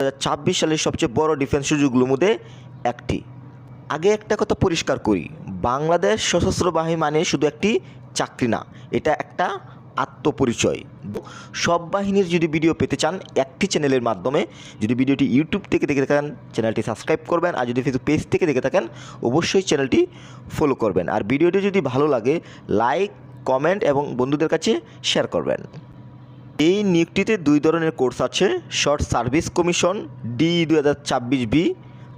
2026 সালের সবচেয়ে বড় ডিফেন্স সুযোগগুলোর মধ্যে একটি। আগে একটা কথা পরিষ্কার করি, বাংলাদেশ সশস্ত্র বাহিনী মানে শুধু একটি চাকরি না, এটা একটা আত্মপরিচয়। সব বাহিনীর যদি ভিডিও পেতে চান একটি চ্যানেলের মাধ্যমে, যদি ভিডিওটি ইউটিউব থেকে দেখে থাকেন চ্যানেলটি সাবস্ক্রাইব করবেন, আর যদি ফেসবুক পেজ থেকে দেখে থাকেন অবশ্যই চ্যানেলটি ফলো করবেন। আর ভিডিওটি যদি ভালো লাগে লাইক, কমেন্ট এবং বন্ধুদের কাছে শেয়ার করবেন। এই নিয়োগটিতে দুই ধরনের কোর্স আছে, short service commission D 2026B,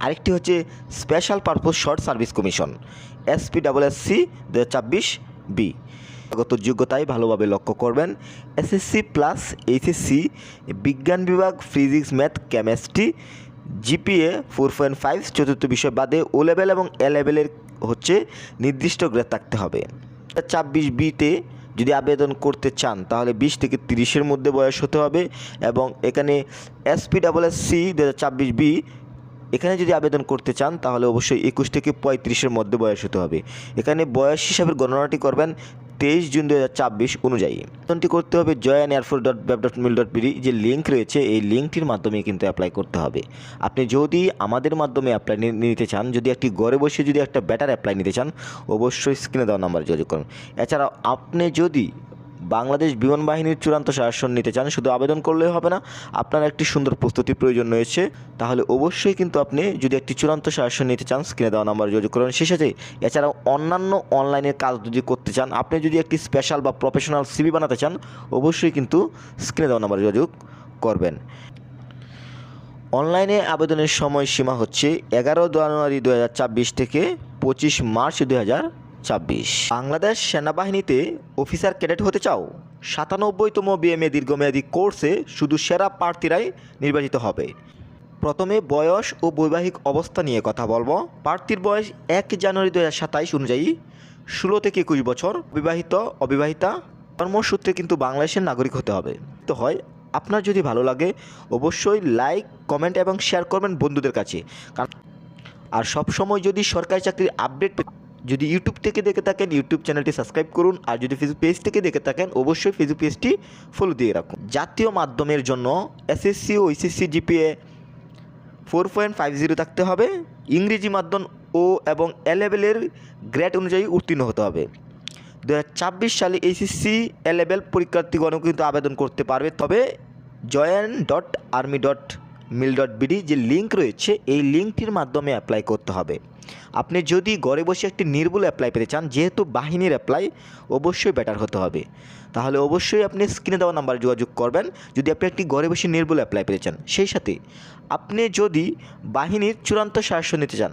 আরেকটি হচ্ছে special purpose short service commission SPSSC 2026B। গত যোগ্যতায় ভালোভাবে লক্ষ্য করবেন। SSC প্লাস HSC বিজ্ঞান বিভাগ, ফিজিক্স, ম্যাথ, কেমিস্ট্রি, GPA 4.5 চতুর্থ বিষয় বাদে ও লেভেল এবং এ লেভেলের হচ্ছে নির্দিষ্ট গ্রেড থাকতে হবে। 26Bতে যদি আবেদন করতে চান তাহলে 20 থেকে 30-এর মধ্যে বয়স হতে হবে, এবং এখানে SPSSC 2026B এখানে যদি আবেদন করতে চান তাহলে অবশ্যই 21 থেকে 35-এর মধ্যে বয়স হতে হবে। এখানে বয়স হিসাবে গণনাটি করবেন 23 জুন 2024 অনুযায়ী। আবেদনটি করতে হবে joinairforce.web.mil.pd যে লিঙ্ক রয়েছে এই লিঙ্কটির মাধ্যমে কিন্তু অ্যাপ্লাই করতে হবে। আপনি যদি আমাদের মাধ্যমে অ্যাপ্লাই নিতে চান, যদি একটি ঘরে বসে যদি একটা বেটার অ্যাপ্লাই নিতে চান অবশ্যই স্ক্রিনে দেওয়া নাম্বারে যোগাযোগ করুন। এছাড়াও আপনি যদি বাংলাদেশ বিমান বাহিনীর চূড়ান্ত শাসন নিতে চান, শুধু আবেদন করলেই হবে না, আপনার একটি সুন্দর প্রস্তুতির প্রয়োজন রয়েছে। তাহলে অবশ্যই কিন্তু আপনি যদি একটি চূড়ান্ত শাসন নিতে চান স্ক্রিনে দেওয়া নাম্বারে যোগাযোগ করুন। সেই সাথে এছাড়াও অন্যান্য অনলাইনের কাজ যদি করতে চান, আপনি যদি একটি স্পেশাল বা প্রফেশনাল CV বানাতে চান অবশ্যই কিন্তু স্ক্রিনে দেওয়া নাম্বারে যোগাযোগ করবেন। অনলাইনে আবেদনের সময়সীমা হচ্ছে 11 জানুয়ারি 2024 থেকে 25 মার্চ 2024। বাংলাদেশ সেনাবাহিনীতে অফিসার ক্যাডেট হতে চাও? 97তম BMA দীর্ঘমেয়াদী কোর্সে শুধু সেরা প্রার্থীরাই নির্বাচিত হবে। প্রথমে বয়স ও বৈবাহিক অবস্থা নিয়ে কথা বলবো। প্রার্থীর বয়স 1 জানুয়ারি 2027 অনুযায়ী 16 থেকে 21 বছর, বিবাহিত অবিবাহিতা, কর্মসূত্রে কিন্তু বাংলাদেশের নাগরিক হতে হবে। তো হয় আপনার যদি ভালো লাগে অবশ্যই লাইক, কমেন্ট এবং শেয়ার করবেন বন্ধুদের কাছে। আর সবসময় যদি সরকারি চাকরির আপডেট যদি ইউটিউব থেকে দেখে থাকেন ইউটিউব চ্যানেলটি সাবস্ক্রাইব করুন, আর যদি ফেসবুক পেজ থেকে দেখে থাকেন অবশ্যই ফেসবুক পেজটি ফলো দিয়ে রাখুন। জাতীয় মাধ্যমের জন্য SSC ও SSC GPA 4.50 থাকতে হবে। ইংরেজি মাধ্যম ও এবং এ লেভেলের গ্রেড অনুযায়ী উত্তীর্ণ হতে হবে। 2024 সালে SSC এ লেভেল পরীক্ষার্থীগণও কিন্তু আবেদন করতে পারবে, তবে join.army.mil.bd যে লিঙ্ক রয়েছে এই লিঙ্কটির মাধ্যমে অ্যাপ্লাই করতে হবে। আপনি যদি ঘরে বসে একটি নির্ভুল অ্যাপ্লাই পেতে চান, যেহেতু বাহিনীর অ্যাপ্লাই অবশ্যই বেটার হতে হবে, তাহলে অবশ্যই আপনি স্ক্রিনে দেওয়া নাম্বারে যোগাযোগ করবেন যদি আপনি একটি ঘরে বসে নির্ভুল অ্যাপ্লাই পেতে চান। সেই সাথে আপনি যদি বাহিনীর চূড়ান্ত সাজেশন নিতে চান,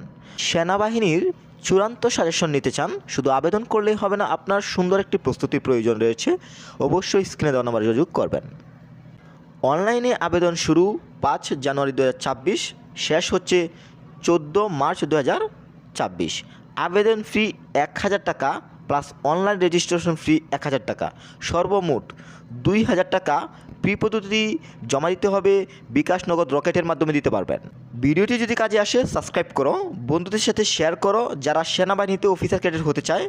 সেনাবাহিনীর চূড়ান্ত সাজেশন নিতে চান, শুধু আবেদন করলেই হবে না, আপনার সুন্দর একটি প্রস্তুতির প্রয়োজন রয়েছে, অবশ্যই স্ক্রিনে দেওয়া নাম্বারে যোগাযোগ করবেন। অনলাইনে আবেদন শুরু 5 জানুয়ারি 2024, শেষ হচ্ছে 14 মার্চ 2024। আবেদন ফি 1000 টাকা প্লাস অনলাইন রেজিস্ট্রেশন ফি 1000 টাকা, সর্বমোট 2000 টাকা ফি পদ্ধতি জমা দিতে হবে। বিকাশ, নগদ, রকেটের মাধ্যমে দিতে পারবেন। ভিডিওটি যদি কাজে আসে সাবস্ক্রাইব করো, বন্ধুদের সাথে শেয়ার করো যারা সেনাবাহিনীতে অফিসার ক্যাডেট হতে চায়।